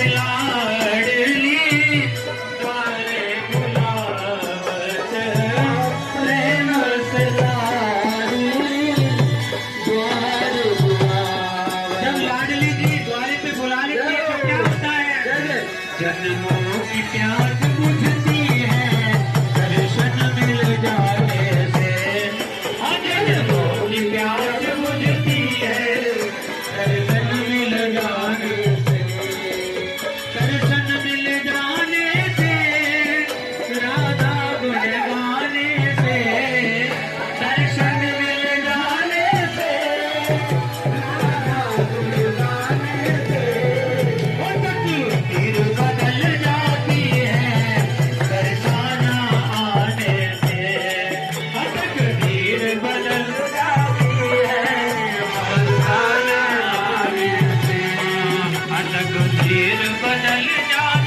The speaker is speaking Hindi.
लाडली द्वारे बुलावत प्रेम से लाडली द्वारे बुलावत। जब लाडली जी द्वारे पे बुला लेती है तो क्या होता है? जन्मों की प्यास बुझती है दर्शन मिल जाने से। जन्मों की प्यास बुझती है दर्शन मिल जाने से। दर्शन मिल जाने से राधा गुण गाने से। दर्शन मिल जाने से राधा गुण गाने से। वो तकदीर बदल जाती है बरसाना आने से। तकदीर बदल जाती है बरसाना आने से। तकदीर बदल जाती